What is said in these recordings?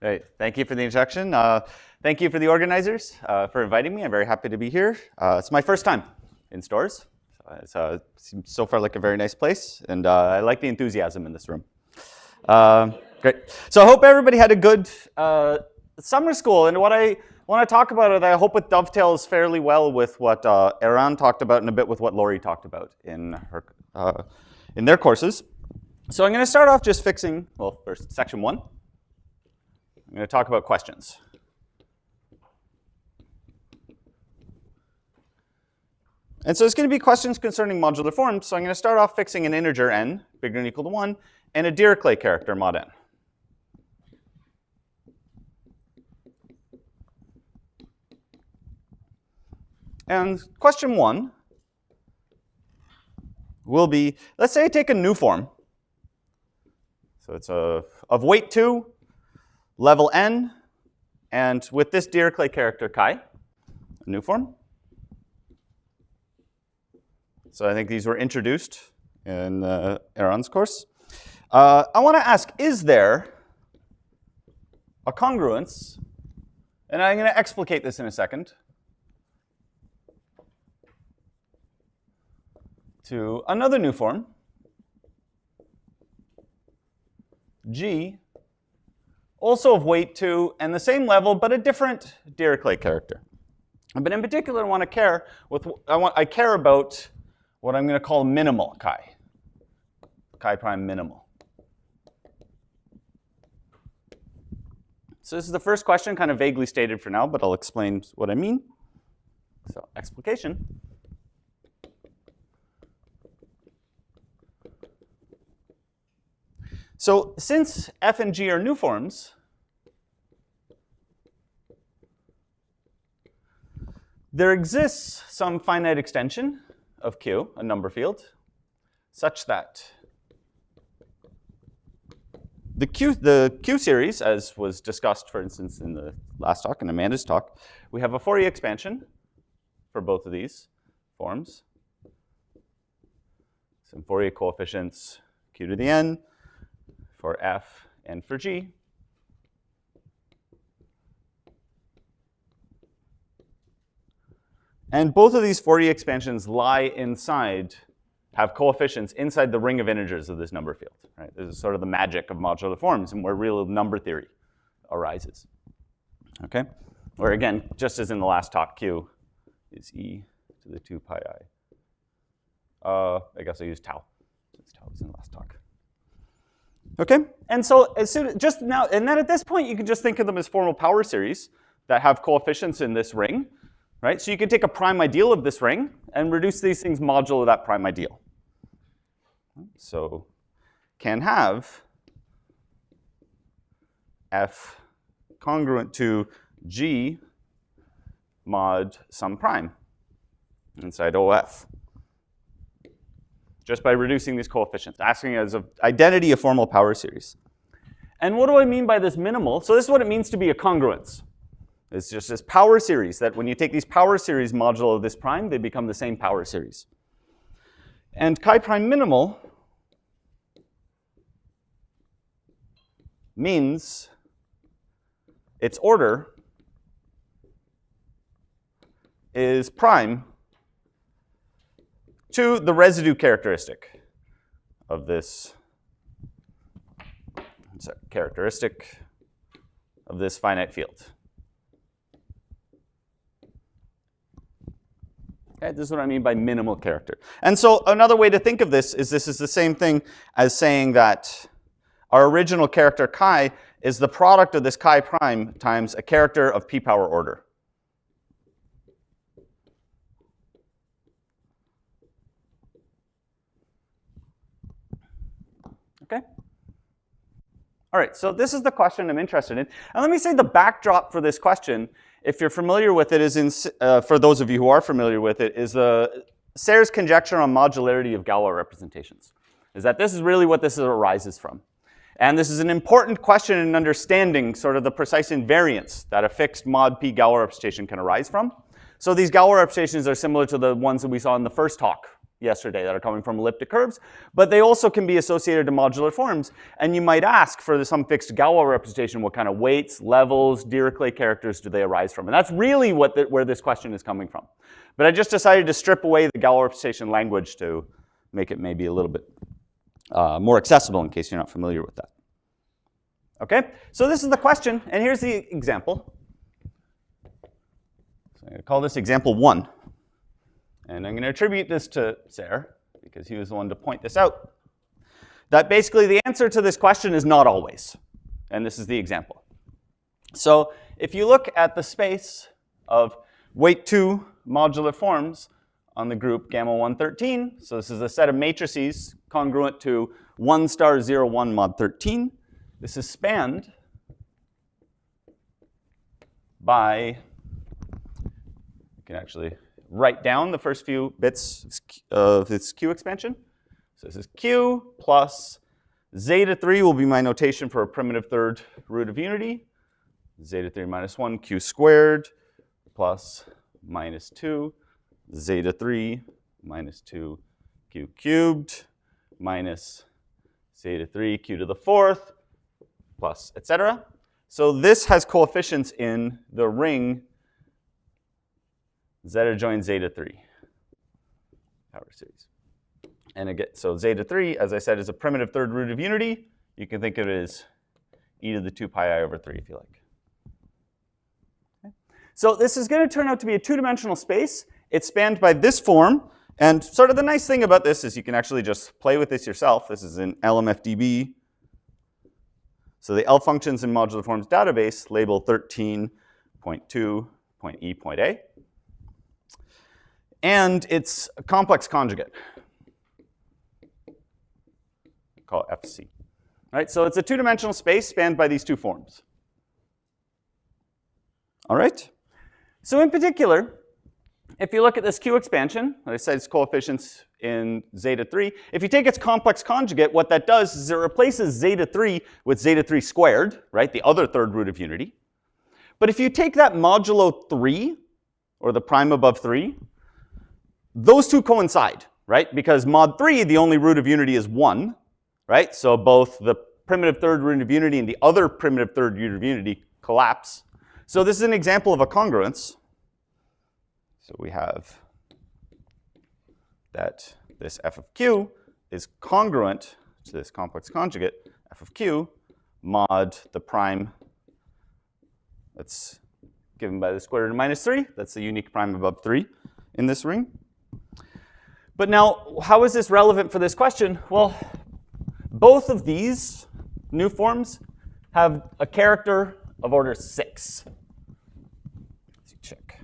Great. Thank you for the introduction. Thank you for the organizers for inviting me. I'm very happy to be here. It's my first time in Stores. It seems so far like a very nice place, and I like the enthusiasm in this room. Great. So I hope everybody had a good summer school. And what I want to talk about, and I hope it dovetails fairly well with what Eran talked about and a bit with what Lori talked about in their courses. So I'm going to start off just fixing, well, first, section 1. I'm going to talk about questions. And so it's going to be questions concerning modular forms. So I'm going to start off fixing an integer n, bigger than or equal to 1, and a Dirichlet character mod n. And question 1 will be, let's say I take a new form. So it's of weight 2, level n, and with this Dirichlet character chi, a new form. So I think these were introduced in Eran's course. I want to ask, is there a congruence? And I'm going to explicate this in a second. To another new form, G, also of weight 2 and the same level, but a different Dirichlet character. But in particular, I care about what I'm going to call minimal chi prime minimal. So this is the first question, kind of vaguely stated for now, but I'll explain what I mean. So explication. So since f and g are new forms, there exists some finite extension of Q, a number field, such that the Q series, as was discussed, for instance, in the last talk, in Amanda's talk, we have a Fourier expansion for both of these forms. Some Fourier coefficients, Q to the n, for f and for g. And both of these Fourier expansions lie inside, have coefficients inside the ring of integers of this number field. Right? This is sort of the magic of modular forms and where real number theory arises. Okay? Where again, just as in the last talk, Q is e to the 2 pi I. I guess I used tau, since tau was in the last talk. Okay, and so just now, and then at this point, you can just think of them as formal power series that have coefficients in this ring, right? So you can take a prime ideal of this ring and reduce these things modulo that prime ideal. So can have f congruent to g mod some prime inside OF. Just by reducing these coefficients, asking as an identity of formal power series. And what do I mean by this minimal? So this is what it means to be a congruence. It's just this power series that when you take these power series modulo this prime, they become the same power series. And chi prime minimal means its order is prime to the residue characteristic of this finite field. Okay, this is what I mean by minimal character. And so another way to think of this is the same thing as saying that our original character chi is the product of this chi prime times a character of p power order. Okay? All right, so this is the question I'm interested in. And let me say the backdrop for this question, if you're familiar with it, is for those of you who are familiar with it, is the Serre's conjecture on modularity of Galois representations. Is that this is really what this arises from. And this is an important question in understanding sort of the precise invariance that a fixed mod p Galois representation can arise from. So these Galois representations are similar to the ones that we saw in the first talk, yesterday that are coming from elliptic curves, but they also can be associated to modular forms. And you might ask for some fixed Galois representation, what kind of weights, levels, Dirichlet characters do they arise from? And that's really where this question is coming from. But I just decided to strip away the Galois representation language to make it maybe a little bit more accessible in case you're not familiar with that. Okay, so this is the question, and here's the example. So I'm going to call this example 1. And I'm going to attribute this to Serre, because he was the one to point this out. That basically the answer to this question is not always. And this is the example. So if you look at the space of weight 2 modular forms on the group gamma 113, so this is a set of matrices congruent to 1 star 0, 1 mod 13. This is spanned by, you can actually write down the first few bits of this Q expansion. So this is Q plus zeta 3 will be my notation for a primitive third root of unity. Zeta 3 minus 1 Q squared plus minus 2 zeta 3 minus 2 Q cubed minus zeta 3 Q to the 4th plus etc. So this has coefficients in the ring zeta joins zeta 3 power series. And again, so zeta 3, as I said, is a primitive third root of unity. You can think of it as e to the 2 pi I over 3 if you like. Okay. So this is going to turn out to be a two-dimensional space. It's spanned by this form. And sort of the nice thing about this is you can actually just play with this yourself. This is in LMFDB. So the L functions in modular forms database label 13.2.E.A. And it's a complex conjugate. Call it FC. Right? So it's a two-dimensional space spanned by these two forms. All right? So in particular, if you look at this Q expansion, I said its coefficients in zeta 3. If you take its complex conjugate, what that does is it replaces zeta 3 with zeta 3 squared, right, the other third root of unity. But if you take that modulo 3, or the prime above 3, those two coincide, right? Because mod 3, the only root of unity is 1, right? So both the primitive third root of unity and the other primitive third root of unity collapse. So this is an example of a congruence. So we have that this f of q is congruent to this complex conjugate f of q mod the prime that's given by the square root of minus 3. That's the unique prime above 3 in this ring. But now, how is this relevant for this question? Well, both of these new forms have a character of order 6. Let's check.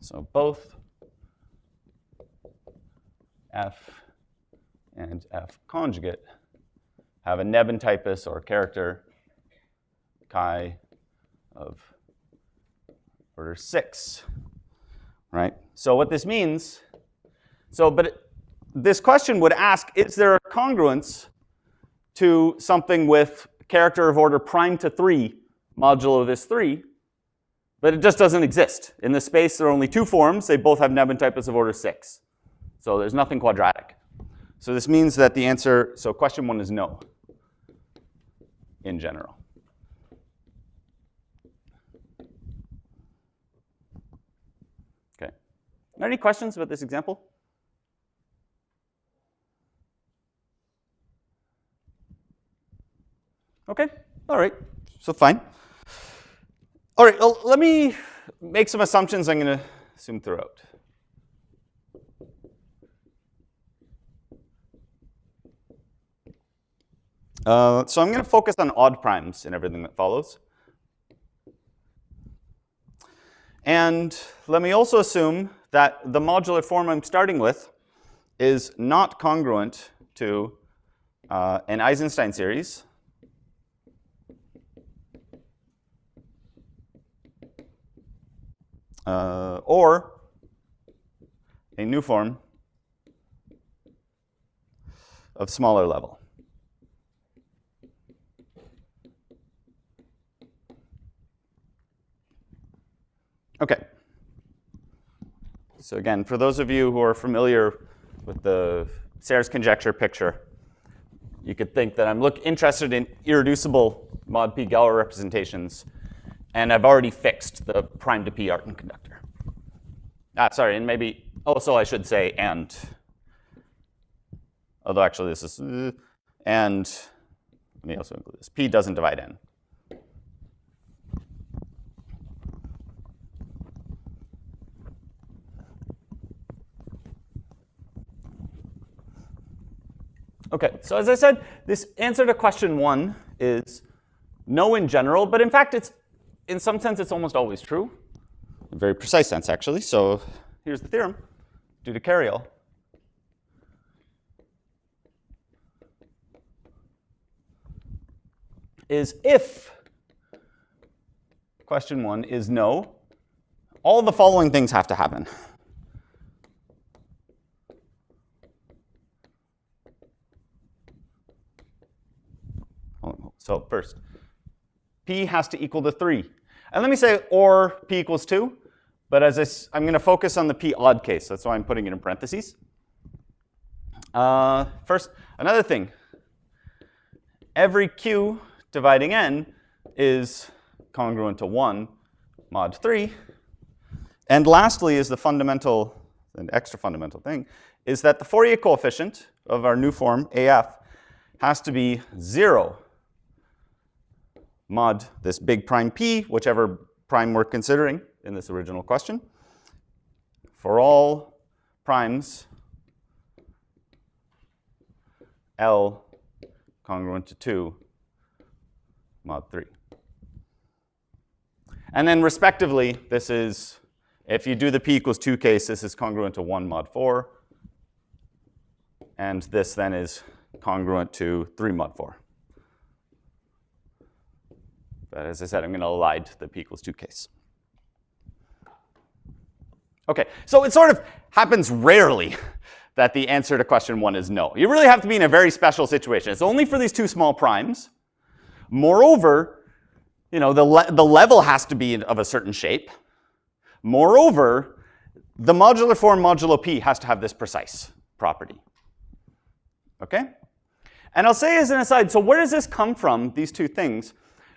So both F and F conjugate have a Nebben-typus or character chi of order 6, right? So what this means, this question would ask, is there a congruence to something with character of order prime to 3 modulo this 3? But it just doesn't exist. In this space, there are only two forms. They both have Nebben-typus of order 6. So there's nothing quadratic. So this means that the answer, so question 1 is no, in general. Okay. Are there any questions about this example? Okay, all right, so fine. All right, well, let me make some assumptions I'm going to assume throughout. So I'm going to focus on odd primes in everything that follows. And let me also assume that the modular form I'm starting with is not congruent to an Eisenstein series. Or a new form of smaller level. Okay. So again, for those of you who are familiar with the Serre's conjecture picture, you could think that I'm interested in irreducible mod p Galois representations, and I've already fixed the prime to p Artin conductor. Sorry, and maybe also I should say and. Although actually this is and. Let me also include this. P doesn't divide n. Okay, so as I said, this answer to question 1 is no in general, but in fact, in some sense, it's almost always true. In a very precise sense, actually. So here's the theorem due to Carriel. Is if question 1 is no, all the following things have to happen. So first, p has to equal to 3. And let me say or p equals 2, but I'm going to focus on the p odd case. That's why I'm putting it in parentheses. First, another thing. Every q dividing n is congruent to 1 mod 3. And lastly is the fundamental, an extra fundamental thing, is that the Fourier coefficient of our new form, AF, has to be 0 mod this big prime p, whichever prime we're considering in this original question, for all primes L congruent to 2 mod 3. And then respectively, this is, if you do the p equals 2 case, this is congruent to 1 mod 4. And this then is congruent to 3 mod 4. But as I said, I'm going to elide the p equals 2 case. OK, so it sort of happens rarely that the answer to question 1 is no. You really have to be in a very special situation. It's only for these two small primes. Moreover, the level has to be of a certain shape. Moreover, the modular form modulo p has to have this precise property. OK? And I'll say as an aside, so where does this come from, these two things?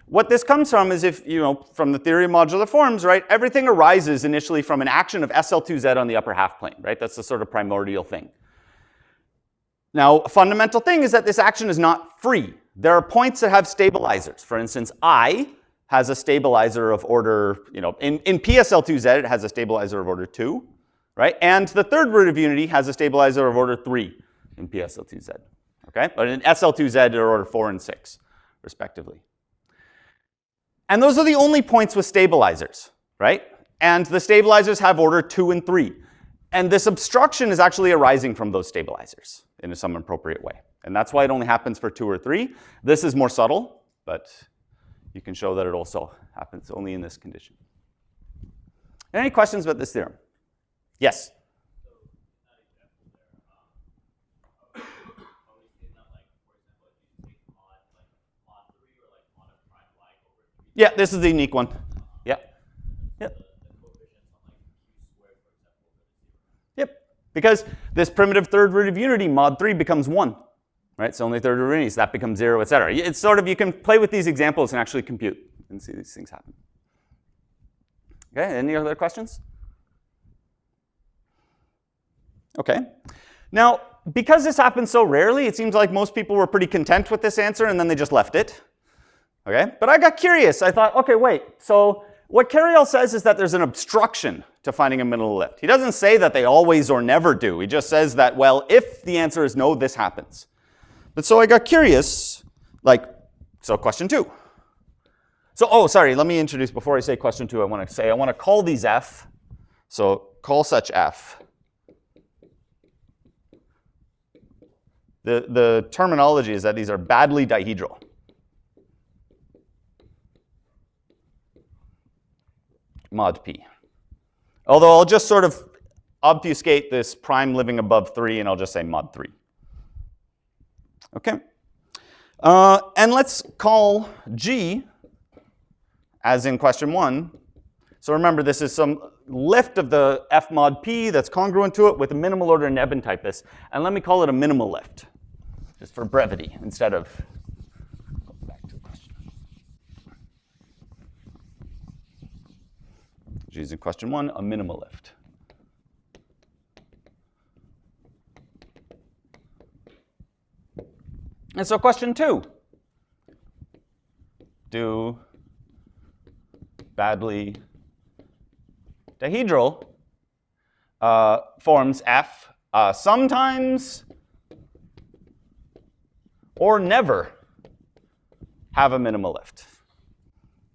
What this comes from is if, from the theory of modular forms, right, everything arises initially from an action of SL2Z on the upper half plane, right? That's the sort of primordial thing. Now, a fundamental thing is that this action is not free. There are points that have stabilizers. For instance, I has a stabilizer of order, in PSL2Z, it has a stabilizer of order 2, right? And the third root of unity has a stabilizer of order 3 in PSL2Z, okay? But in SL2Z, they're order 4 and 6, respectively. And those are the only points with stabilizers, right? And the stabilizers have order 2 and 3. And this obstruction is actually arising from those stabilizers in some appropriate way. And that's why it only happens for 2 or 3. This is more subtle, but you can show that it also happens only in this condition. Any questions about this theorem? Yes? Yeah, this is the unique one. Yeah. Yep. Yep. Because this primitive third root of unity, mod 3, becomes 1. Right? So only third root of unity, so that becomes 0, et cetera. It's sort of, you can play with these examples and actually compute and see these things happen. Okay, any other questions? Okay. Now, because this happens so rarely, it seems like most people were pretty content with this answer and then they just left it. Okay? But I got curious. I thought, okay, wait. So what Carriel says is that there's an obstruction to finding a middle lift. He doesn't say that they always or never do. He just says that, well, if the answer is no, this happens. But so I got curious, so question 2. So, sorry, let me introduce, before I say question 2, I want to call these F. So call such F. The terminology is that these are badly dihedral. Mod p. Although I'll just sort of obfuscate this prime living above 3, and I'll just say mod 3. Okay. And let's call G, as in question 1. So remember, this is some lift of the F mod P that's congruent to it with a minimal order Nebin typus. And let me call it a minimal lift, just for brevity, instead of going back to the question. Using question 1, a minimal lift. And so question 2, do badly dihedral forms F sometimes or never have a minimal lift?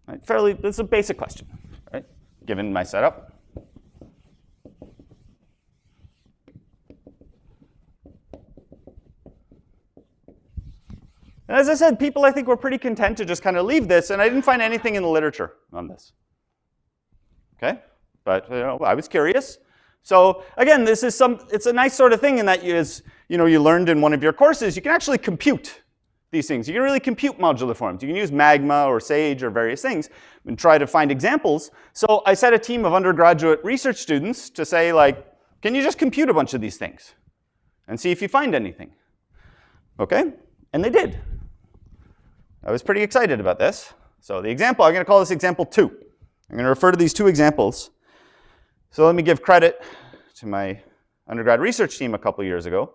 Right? This is a basic question, right? Given my setup. And as I said, people, I think, were pretty content to just kind of leave this, and I didn't find anything in the literature on this. Okay? But I was curious. So again, it's a nice sort of thing in that you learned in one of your courses, you can actually compute these things. You can really compute modular forms. You can use Magma or Sage or various things and try to find examples. So I set a team of undergraduate research students to say, like, can you just compute a bunch of these things and see if you find anything? Okay? And they did. I was pretty excited about this. So the example, I'm going to call this example 2. I'm going to refer to these 2 examples. So let me give credit to my undergrad research team a couple years ago.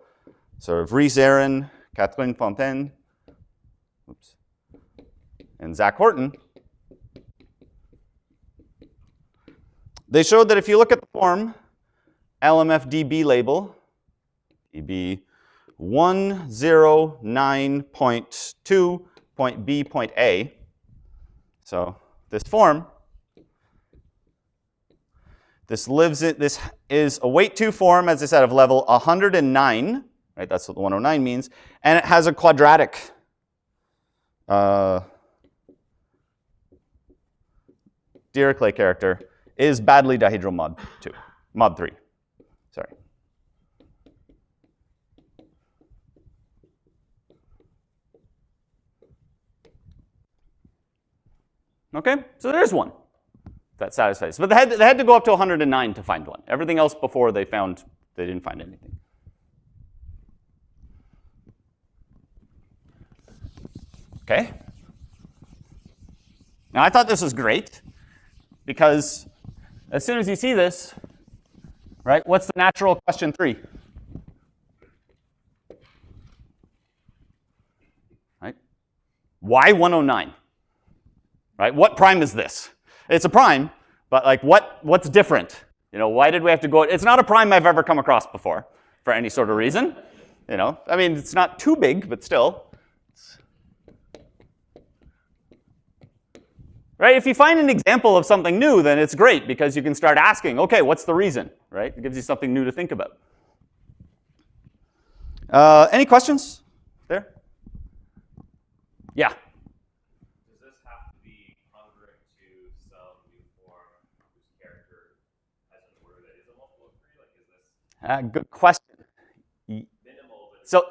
So Rhys Aaron, Catherine Fontaine, and Zach Horton. They showed that if you look at the form LMFDB label, DB 109.2.B.A. So this form, this is a weight 2 form, as I said, of level 109, right? That's what the 109 means, and it has a quadratic Dirichlet character, is badly dihedral mod 3. Sorry. Okay, so there's one that satisfies. But they had to go up to 109 to find one. Everything else before they didn't find anything. Okay. Now I thought this was great because as soon as you see this, right, what's the natural question 3? Right? Why 109? Right? What prime is this? It's a prime, but like what's different? Why did we have to go? It's not a prime I've ever come across before for any sort of reason. I mean, it's not too big, but still. Right? If you find an example of something new, then it's great because you can start asking, okay, what's the reason? Right? It gives you something new to think about. Any questions there? Yeah. Good question. So,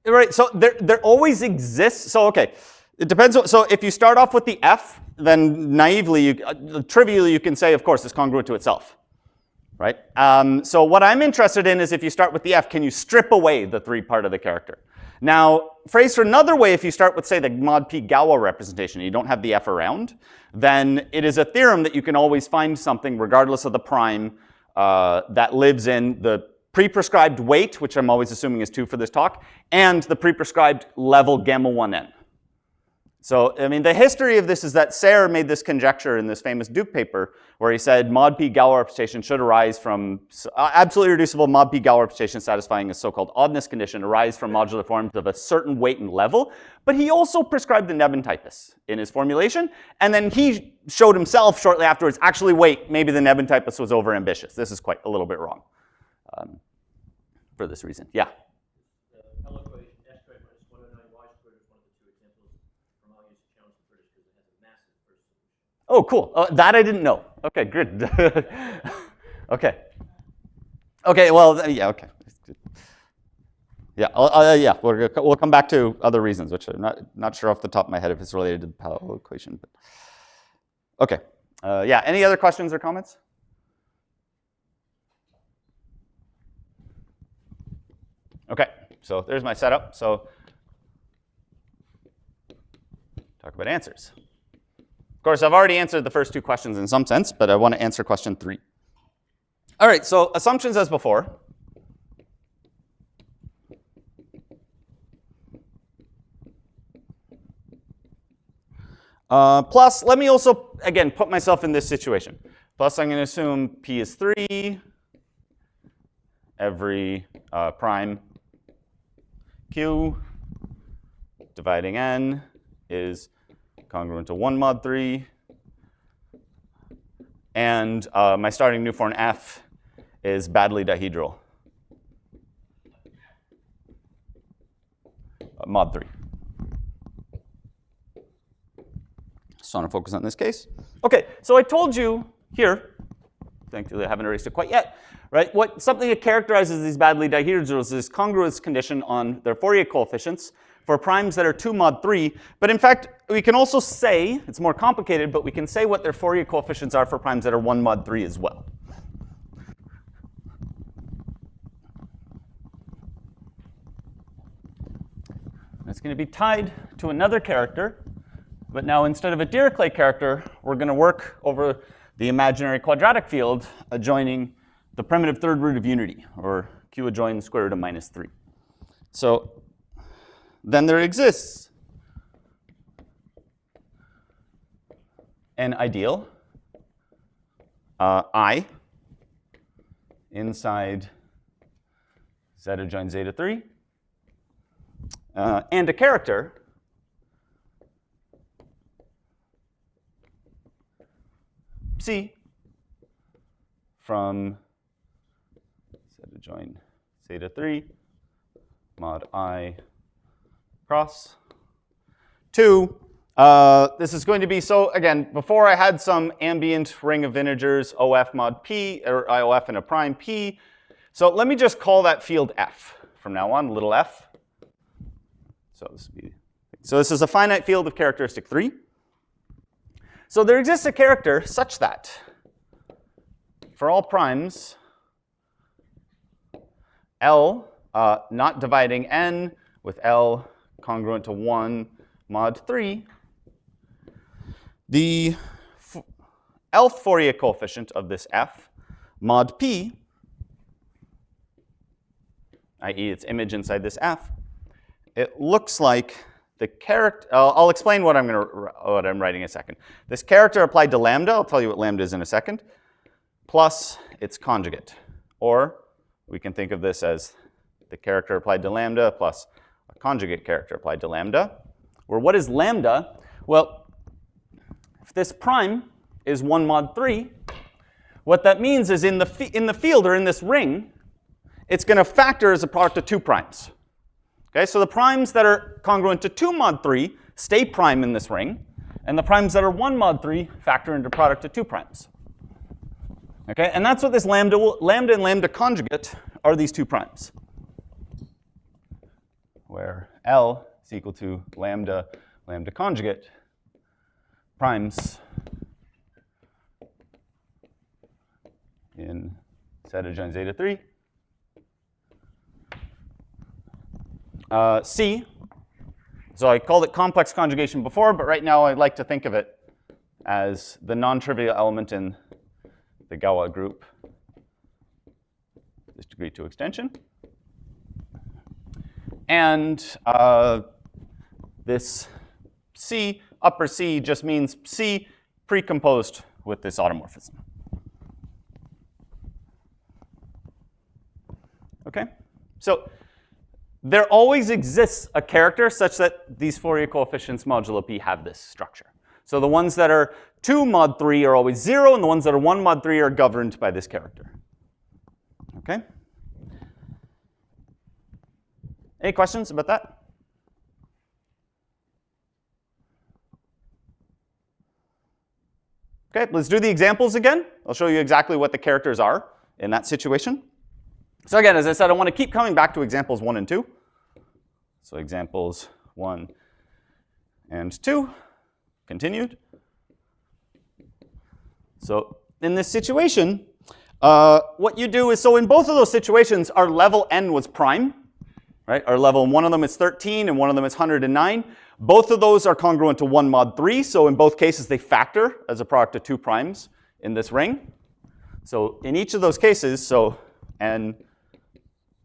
right, so there always exists. So, okay, it depends. So, if you start off with the F, then naively, trivially, you can say, of course, it's congruent to itself, right? So, what I'm interested in is if you start with the F, can you strip away the 3 part of the character? Now, phrased another way, if you start with, say, the mod P Galois representation, and you don't have the F around, then it is a theorem that you can always find something, regardless of the prime, that lives in the pre-prescribed weight, which I'm always assuming is 2 for this talk, and the pre-prescribed level gamma 1n. So, I mean, the history of this is that Serre made this conjecture in this famous Duke paper where he said mod P Galois representation should arise from absolutely reducible mod P Galois representation satisfying a so-called oddness condition arise from modular forms of a certain weight and level. But he also prescribed the Nebin typus in his formulation. And then he showed himself shortly afterwards, actually, wait, maybe the Nebin typus was overambitious. This is quite a little bit wrong for this reason. Yeah? Oh, cool. That I didn't know. Okay, good. Okay. Okay, well, yeah, okay. Yeah, yeah. We'll come back to other reasons, which I'm not sure off the top of my head if it's related to the parallel equation. But okay. Yeah, any other questions or comments? Okay, so there's my setup. So talk about answers. Of course, I've already answered the first two questions in some sense, but I want to answer question 3. All right, so assumptions as before. Plus, let me also, again, put myself in this situation. Plus, I'm going to assume P is 3, every prime Q dividing N is congruent to 1 mod 3. And my starting Newform F is badly dihedral. Mod 3. Just want to focus on this case. OK, so I told you here, thankfully I haven't erased it quite yet, right? Something that characterizes these badly dihedrals is this congruence condition on their Fourier coefficients for primes that are 2 mod 3. But in fact, we can also say, it's more complicated, but we can say what their Fourier coefficients are for primes that are 1 mod 3 as well. It's going to be tied to another character. But now instead of a Dirichlet character, we're going to work over the imaginary quadratic field adjoining the primitive third root of unity, or Q adjoin square root of minus 3. So then there exists an ideal I inside Z adjoin zeta 3, and a character C from Z adjoin zeta 3 mod I cross 2. This is going to be, so again, before I had some ambient ring of integers, OF mod P, or IOF and a prime P. So let me just call that field F from now on, little f. So this is a finite field of characteristic 3. So there exists a character such that for all primes, L not dividing N with L congruent to 1 mod 3, the L Fourier coefficient of this F mod P, i.e. its image inside this F, it looks like the character. I'll explain what I'm writing in a second. This character applied to lambda, I'll tell you what lambda is in a second, plus its conjugate. Or we can think of this as the character applied to lambda plus a conjugate character applied to lambda. Or what is lambda? Well, if this prime is 1 mod 3, what that means is in the field, or in this ring, it's going to factor as a product of 2 primes. Okay, so the primes that are congruent to 2 mod 3 stay prime in this ring, and the primes that are 1 mod 3 factor into product of 2 primes. Okay, and that's what this lambda and lambda conjugate are, these 2 primes, where L is equal to lambda conjugate primes in Z adjoin zeta 3. C, so I called it complex conjugation before, but right now I like to think of it as the non-trivial element in the Galois group, this degree 2 extension. And this C, upper C, just means C precomposed with this automorphism. Okay, so there always exists a character such that these Fourier coefficients modulo P have this structure. So the ones that are 2 mod 3 are always 0, and the ones that are 1 mod 3 are governed by this character. Okay? Any questions about that? Okay, let's do the examples again. I'll show you exactly what the characters are in that situation. So again, as I said, I want to keep coming back to examples 1 and 2. So examples 1 and 2, continued. So in this situation, what you do is, so in both of those situations, our level n was prime. right? Our level, one of them is 13 and one of them is 109. Both of those are congruent to 1 mod 3, so in both cases they factor as a product of 2 primes in this ring. So in each of those cases, so n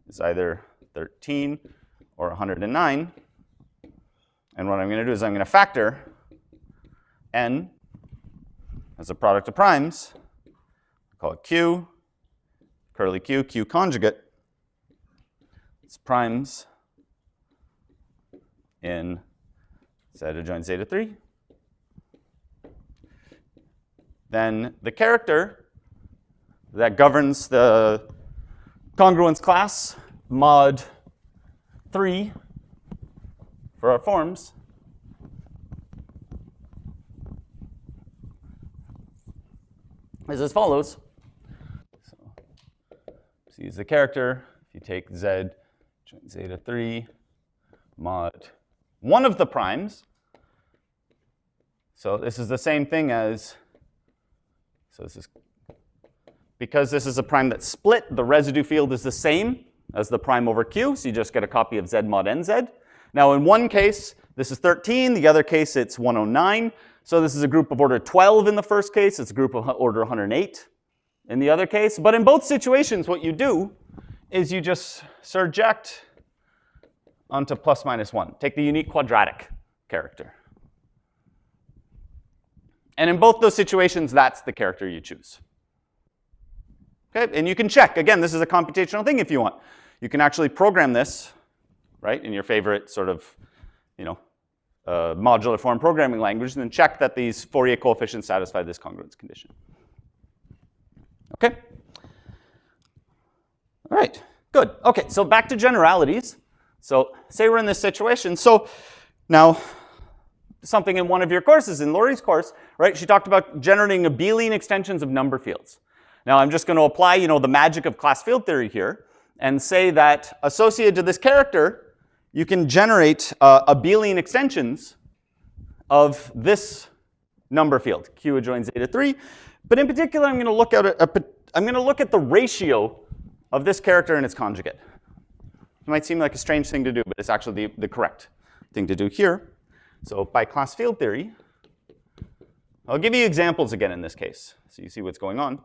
is either 13 or 109. And what I'm going to do is I'm going to factor n as a product of primes. Call it q, curly q, q conjugate. It's primes in z adjoint zeta 3. Then the character that governs the congruence class, mod 3 for our forms, is as follows. So use the character. If you take z joint zeta 3 mod one of the primes, so this is the same thing as, so this is, because this is a prime that's split, the residue field is the same as the prime over q, so you just get a copy of z mod nz. Now in one case, this is 13, the other case it's 109. So this is a group of order 12 in the first case, it's a group of order 108 in the other case. But in both situations, what you do is you just surject onto plus minus 1. Take the unique quadratic character. And in both those situations, that's the character you choose. Okay, and you can check. Again, this is a computational thing if you want. You can actually program this, right, in your favorite sort of, modular form programming language, and then check that these Fourier coefficients satisfy this congruence condition. Okay? All right, good. Okay, so back to generalities. So say we're in this situation. So now, something in one of your courses, in Laurie's course, right, she talked about generating abelian extensions of number fields. Now I'm just going to apply, the magic of class field theory here and say that associated to this character, you can generate abelian extensions of this number field, q adjoint zeta 3. But in particular, I'm going to look at the ratio of this character and its conjugate. It might seem like a strange thing to do, but it's actually the correct thing to do here. So by class field theory, I'll give you examples again in this case, so you see what's going on.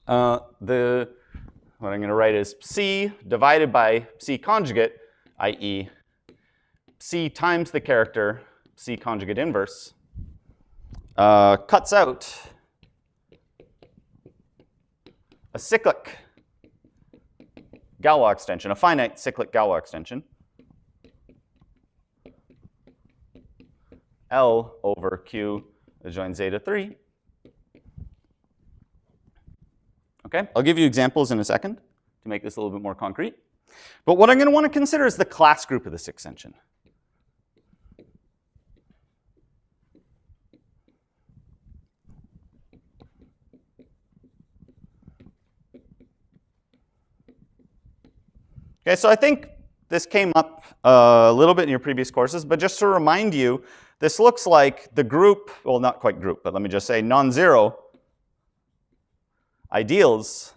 What I'm going to write is C divided by C conjugate, i.e. C times the character C conjugate inverse, cuts out a cyclic Galois extension, a finite cyclic Galois extension, L over Q adjoint zeta 3. Okay, I'll give you examples in a second to make this a little bit more concrete. But what I'm going to want to consider is the class group of this extension. Okay, so I think this came up a little bit in your previous courses, but just to remind you, this looks like the group, well, not quite group, but let me just say non-zero ideals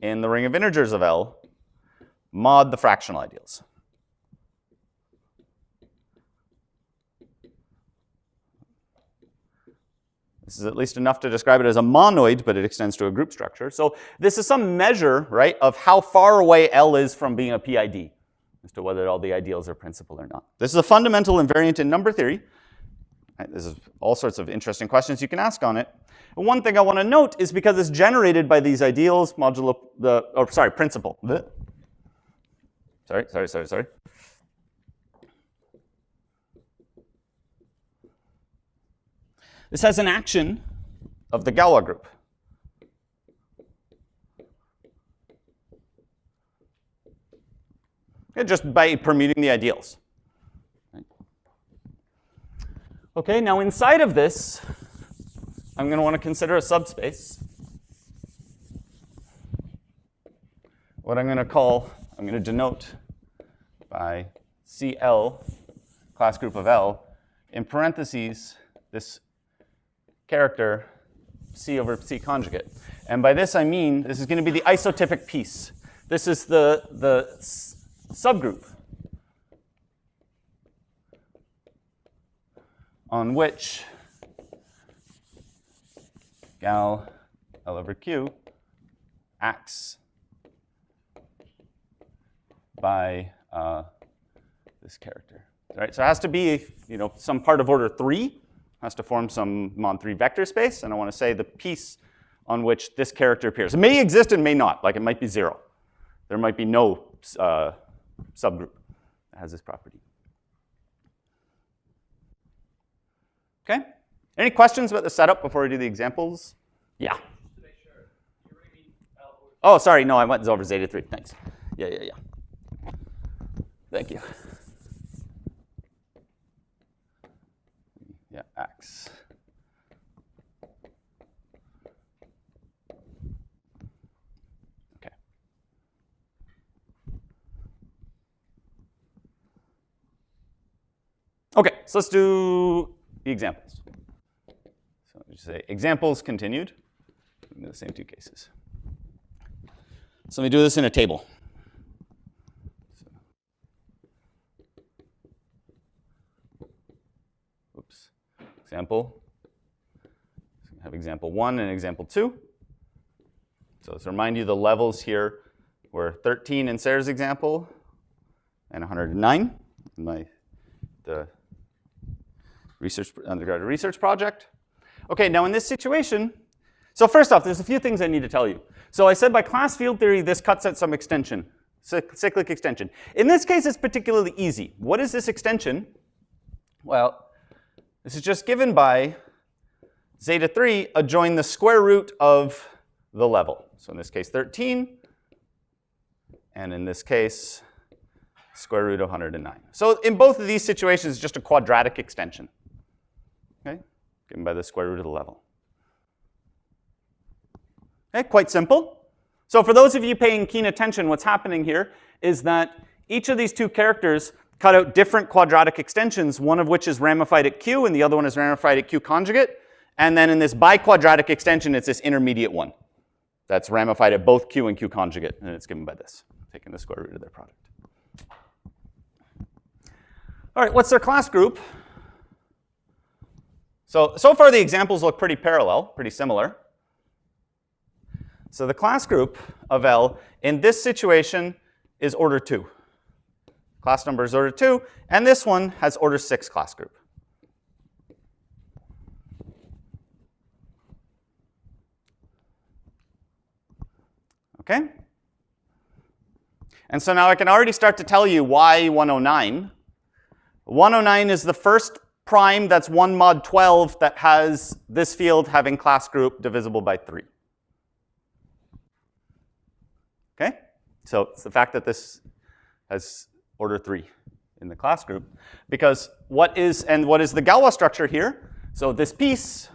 in the ring of integers of L mod the fractional ideals. This is at least enough to describe it as a monoid, but it extends to a group structure. So this is some measure, right, of how far away L is from being a PID, as to whether all the ideals are principal or not. This is a fundamental invariant in number theory. Right, there's all sorts of interesting questions you can ask on it. And one thing I want to note is because it's generated by these ideals modulo principal. Sorry. This has an action of the Galois group. Okay, just by permuting the ideals. Okay, now inside of this, I'm going to want to consider a subspace. What I'm going to denote by CL, class group of L, in parentheses, this character C over C conjugate. And by this I mean this is going to be the isotypic piece. This is the subgroup on which gal L over Q acts by this character. Right? So it has to be, some part of order 3, has to form some mod 3 vector space, and I want to say the piece on which this character appears. It may exist and may not, like it might be 0. There might be no subgroup that has this property. Okay? Any questions about the setup before we do the examples? Yeah. Just to make sure, you really mean L over. Oh, sorry, no, I went over zeta 3. Thanks. Yeah. Thank you. Yeah, X. Okay. Okay, so let's do the examples. So just say examples continued in the same 2 cases. So let me do this in a table. Example. So we have example 1 and example 2. So to remind you, the levels here were 13 in Sarah's example and 109 in the undergraduate research project. Okay, now in this situation, so first off, there's a few things I need to tell you. So I said by class field theory, this cuts out some extension, cyclic extension. In this case, it's particularly easy. What is this extension? Well, this is just given by zeta 3 adjoin the square root of the level. So in this case, 13. And in this case, square root of 109. So in both of these situations, it's just a quadratic extension. Okay? Given by the square root of the level. Okay, quite simple. So for those of you paying keen attention, what's happening here is that each of these 2 characters cut out different quadratic extensions, one of which is ramified at Q and the other one is ramified at Q conjugate. And then in this biquadratic extension, it's this intermediate one that's ramified at both Q and Q conjugate, and it's given by this, taking the square root of their product. All right, what's their class group? So far the examples look pretty parallel, pretty similar. So the class group of L in this situation is order 2. Class number is order 2, and this one has order 6 class group. Okay? And so now I can already start to tell you why 109. 109 is the first prime that's 1 mod 12 that has this field having class group divisible by 3. Okay? So it's the fact that this has order 3 in the class group. Because what is the Galois structure here? So this piece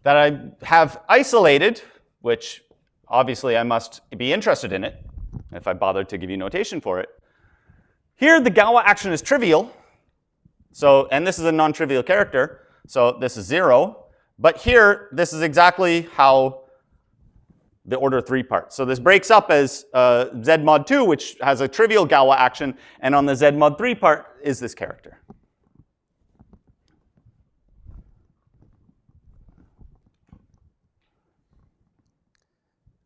that I have isolated, which obviously I must be interested in it if I bothered to give you notation for it. Here the Galois action is trivial. So, and this is a non-trivial character. So this is 0. But here, this is exactly how the order 3 part. So this breaks up as Z mod 2, which has a trivial Galois action, and on the Z mod 3 part is this character.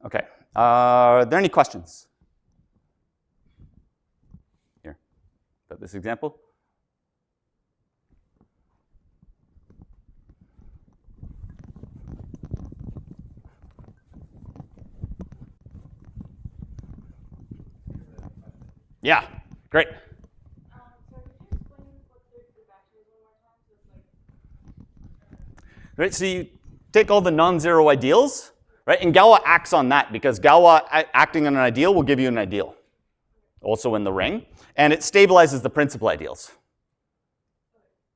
Okay, are there any questions? Here, about this example? Yeah, great. So could you explain what the group action is one more time? So Right, so you take all the non-zero ideals, right? And Galois acts on that because Galois acting on an ideal will give you an ideal, also in the ring, and it stabilizes the principal ideals.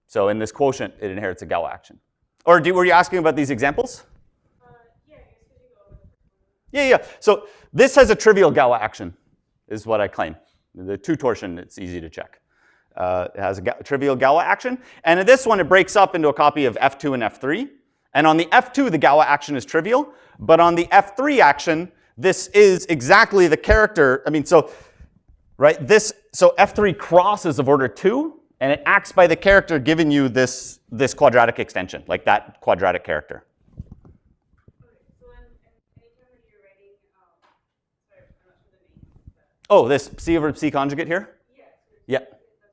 So in this quotient, it inherits a Galois action. Or were you asking about these examples? yeah, I guess could you go over the Yeah. So this has a trivial Galois action, is what I claim. The 2 torsion, it's easy to check. It has a trivial Galois action. And in this one, it breaks up into a copy of F2 and F3. And on the F2, the Galois action is trivial. But on the F3 action, this is exactly the character. I mean, so, right, so F3 cross is of order 2, and it acts by the character giving you this quadratic extension, like that quadratic character. Okay, so anytime when you're writing, sorry, I'm not sure the name. But Oh, this C over C conjugate here? yes. Yeah. That's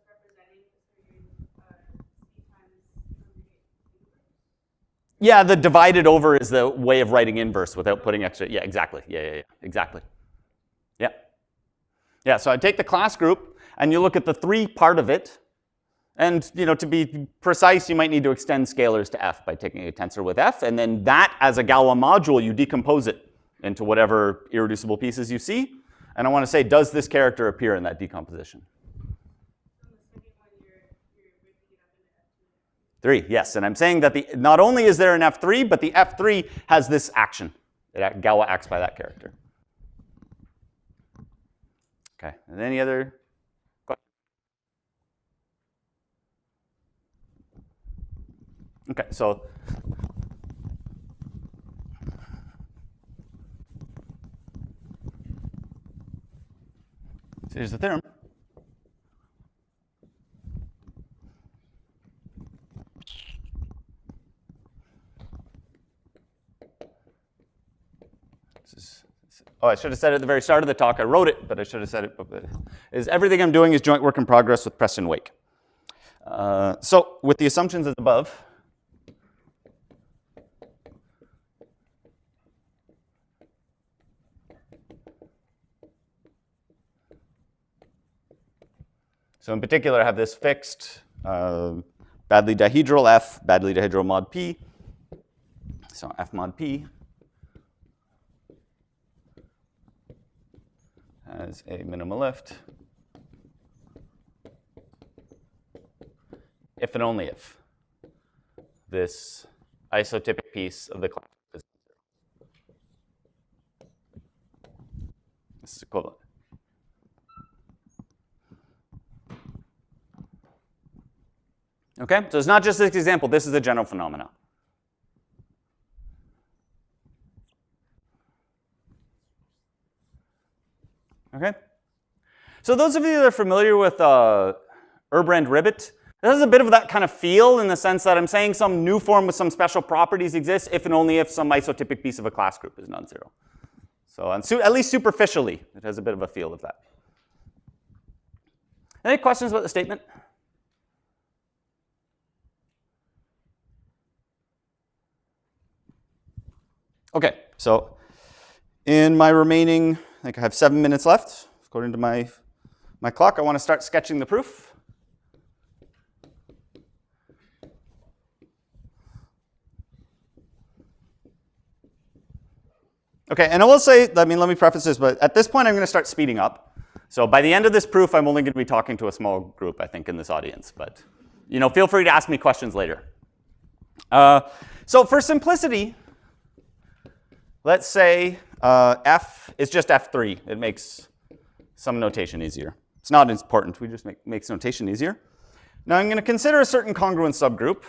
representing C times conjugate. Yeah, the divided over is the way of writing inverse without putting extra. Yeah, exactly. Yeah, exactly. Yeah. Yeah, so I take the class group, and you look at the 3 part of it. And to be precise, you might need to extend scalars to F by taking a tensor with F. And then that, as a Galois module, you decompose it into whatever irreducible pieces you see. And I want to say, does this character appear in that decomposition? On the second one, you're breaking it up into F2. 3, yes. And I'm saying that not only is there an F3, but the F3 has this action. Galois acts by that character. Okay, and any other questions? Okay, so here's the theorem. Oh, I should have said it at the very start of the talk. I wrote it, but I should have said it. Everything I'm doing is joint work in progress with Preston Wake. So with the assumptions as above, so in particular, I have this fixed badly dihedral F, badly dihedral mod P. So F mod P has a minimal lift if and only if this isotypic piece of the class is 0. This is equivalent. Okay, so it's not just this example. This is a general phenomenon. Okay, so those of you that are familiar with Urbrand-Ribbit, this has a bit of that kind of feel in the sense that I'm saying some new form with some special properties exists if and only if some isotypic piece of a class group is non-zero. So at least superficially, it has a bit of a feel of that. Any questions about the statement? Okay, so in my remaining, I think I have 7 minutes left, according to my clock. I want to start sketching the proof. Okay, and I will say, let me preface this, but at this point I'm going to start speeding up. So by the end of this proof, I'm only going to be talking to a small group, I think, in this audience. But feel free to ask me questions later. So for simplicity, let's say F is just F3. It makes some notation easier. It's not important. We just makes notation easier. Now I'm going to consider a certain congruent subgroup.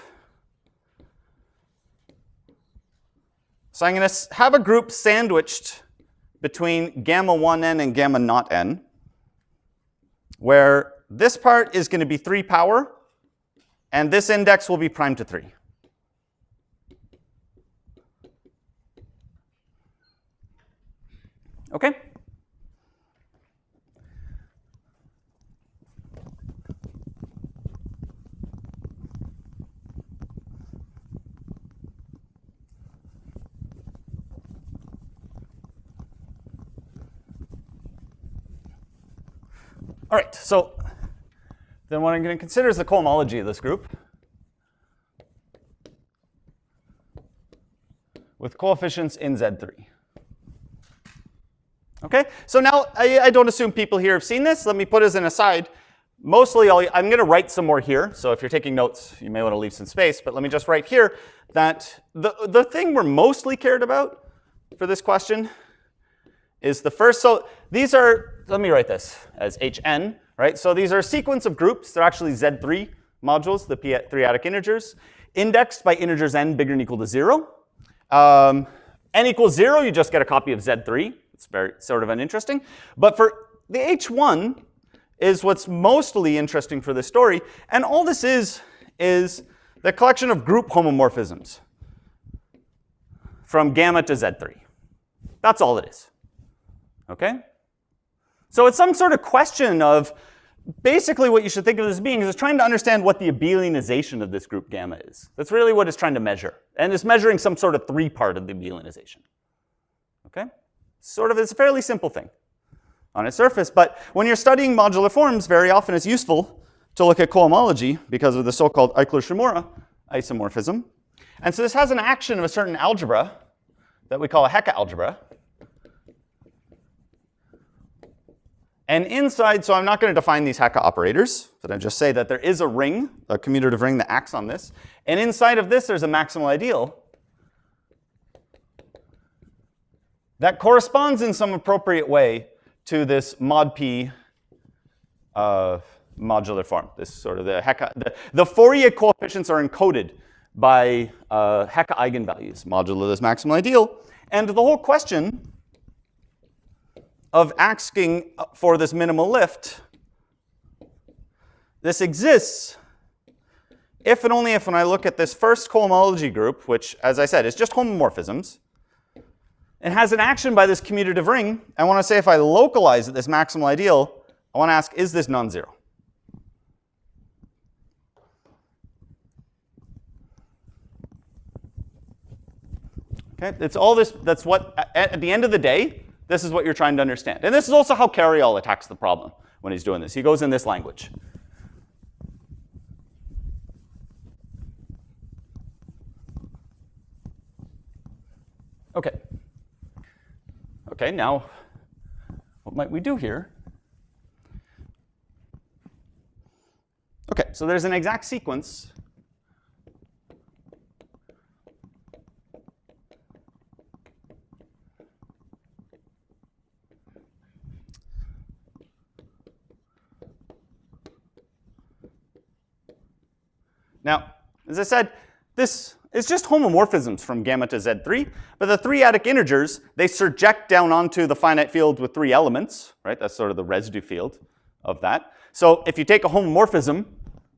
So I'm going to have a group sandwiched between gamma 1n and gamma naught n, where this part is going to be 3 power, and this index will be prime to 3. Okay? All right, so then what I'm going to consider is the cohomology of this group with coefficients in Z3. Okay, so now I don't assume people here have seen this. Let me put as an aside. Mostly, I'm going to write some more here. So if you're taking notes, you may want to leave some space. But let me just write here that the thing we're mostly cared about for this question is the first. So these are, let me write this as Hn, right? So these are a sequence of groups. They're actually Z3 modules, the p-adic integers. indexed by integers n bigger than or equal to 0. N equals 0, you just get a copy of Z3. It's very sort of uninteresting. But for the H1 is what's mostly interesting for this story. And all this is the collection of group homomorphisms from gamma to Z3. That's all it is. Okay? So it's some sort of question of basically what you should think of this being is it's trying to understand what the abelianization of this group gamma is. That's really what it's trying to measure. And it's measuring some sort of 3 part of the abelianization. Okay? Sort of, it's a fairly simple thing on its surface. But when you're studying modular forms, very often it's useful to look at cohomology because of the so-called Eichler-Shimura isomorphism. And so this has an action of a certain algebra that we call a Hecke algebra. And inside, so I'm not going to define these Hecke operators, but I just say that there is a ring, a commutative ring that acts on this. And inside of this, there's a maximal ideal that corresponds in some appropriate way to this mod p modular form. This sort of the Hecke, the Fourier coefficients are encoded by Hecke eigenvalues modulo this maximal ideal. And the whole question of asking for this minimal lift, this exists if and only if when I look at this first cohomology group, which, as I said, is just homomorphisms, it has an action by this commutative ring. I want to say if I localize this maximal ideal, I want to ask, is this non-zero? Okay, it's all this, that's what, at the end of the day, this is what you're trying to understand. And this is also how Carayol attacks the problem when he's doing this. He goes in this language. Okay. Okay, now what might we do here? Okay, so there's an exact sequence . Now, as I said, this is just homomorphisms from gamma to Z3. But the 3 adic integers, they surject down onto the finite field with 3 elements, right? That's sort of the residue field of that. So if you take a homomorphism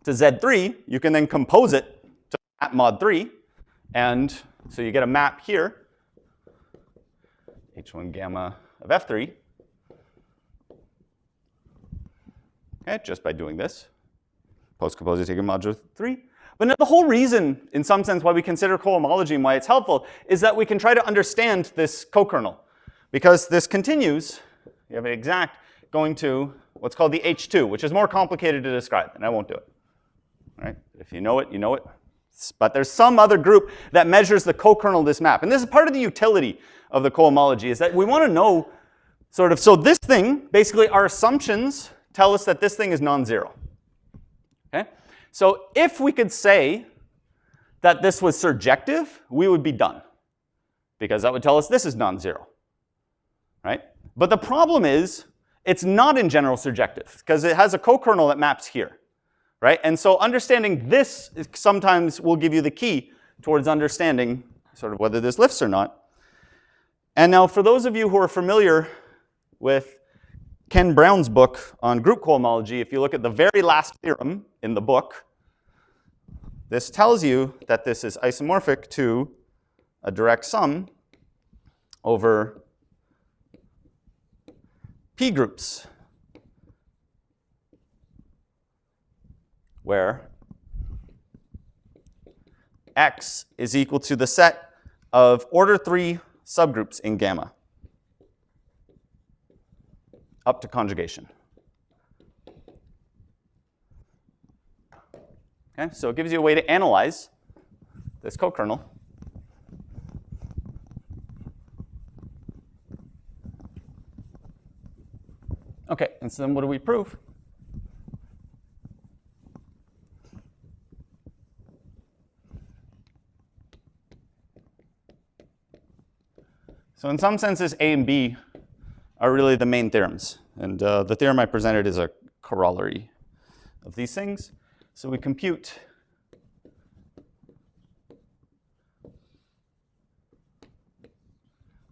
to Z3, you can then compose it to map mod 3. And so you get a map here, H1 gamma of F3. Okay, just by doing this. Post-compose taking modulo 3. But now the whole reason, in some sense, why we consider cohomology and why it's helpful is that we can try to understand this co-kernel. Because this continues, you have an exact going to what's called the H2, which is more complicated to describe, and I won't do it. All right? If you know it, you know it. But there's some other group that measures the co-kernel of this map. And this is part of the utility of the cohomology, is that we want to know sort of, so this thing, basically our assumptions tell us that this thing is non-zero. Okay? So if we could say that this was surjective, we would be done. Because that would tell us this is non-zero. Right? But the problem is, it's not in general surjective, because it has a co-kernel that maps here. Right? And so understanding this sometimes will give you the key towards understanding sort of whether this lifts or not. And now for those of you who are familiar with Ken Brown's book on group cohomology, if you look at the very last theorem in the book, this tells you that this is isomorphic to a direct sum over P groups, where X is equal to the set of order 3 subgroups in gamma, up to conjugation. Okay, so it gives you a way to analyze this co-kernel. Okay, and so then what do we prove? So in some senses, A and B are really the main theorems. And the theorem I presented is a corollary of these things. So we compute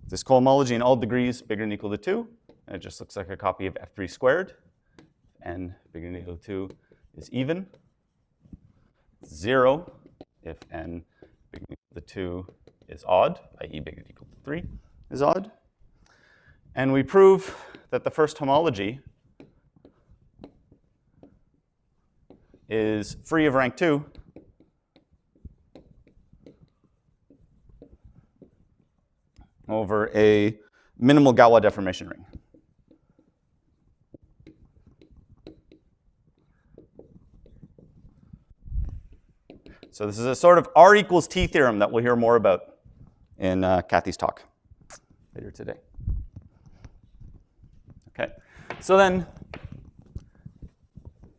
this cohomology in all degrees bigger than or equal to 2, and it just looks like a copy of F3 squared. N bigger than or equal to 2 is even. 0 if n bigger than or equal to 2 is odd, i.e. bigger than or equal to 3 is odd. And we prove that the first homology is free of rank 2 over a minimal Galois deformation ring. So this is a sort of R equals T theorem that we'll hear more about in Kathy's talk later today. Okay, so then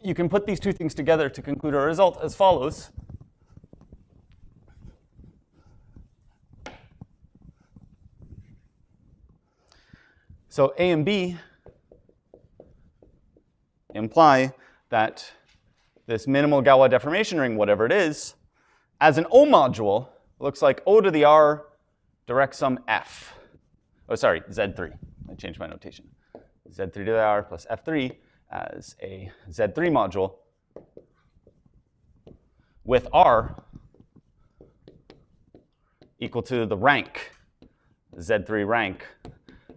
you can put these two things together to conclude our result as follows. So A and B imply that this minimal Galois deformation ring, whatever it is, as an O module, looks like O to the R direct sum F. Oh, sorry, Z3. I changed my notation. Z3 to the R plus F3 as a Z3 module with R equal to the rank, Z3 rank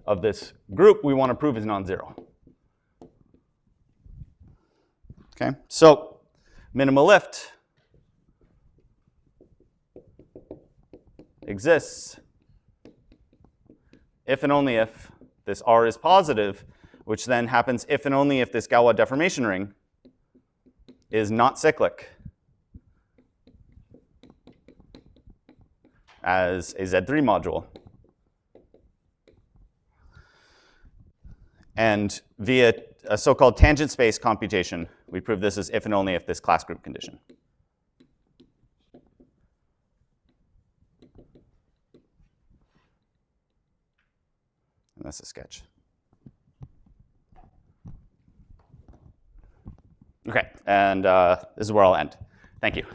of this group we want to prove is non-zero. Okay, so minimal lift exists if and only if this R is positive, which then happens if and only if this Galois deformation ring is not cyclic as a Z3 module. And via a so-called tangent space computation, we prove this is if and only if this class group condition. And that's a sketch. Okay, and this is where I'll end. Thank you.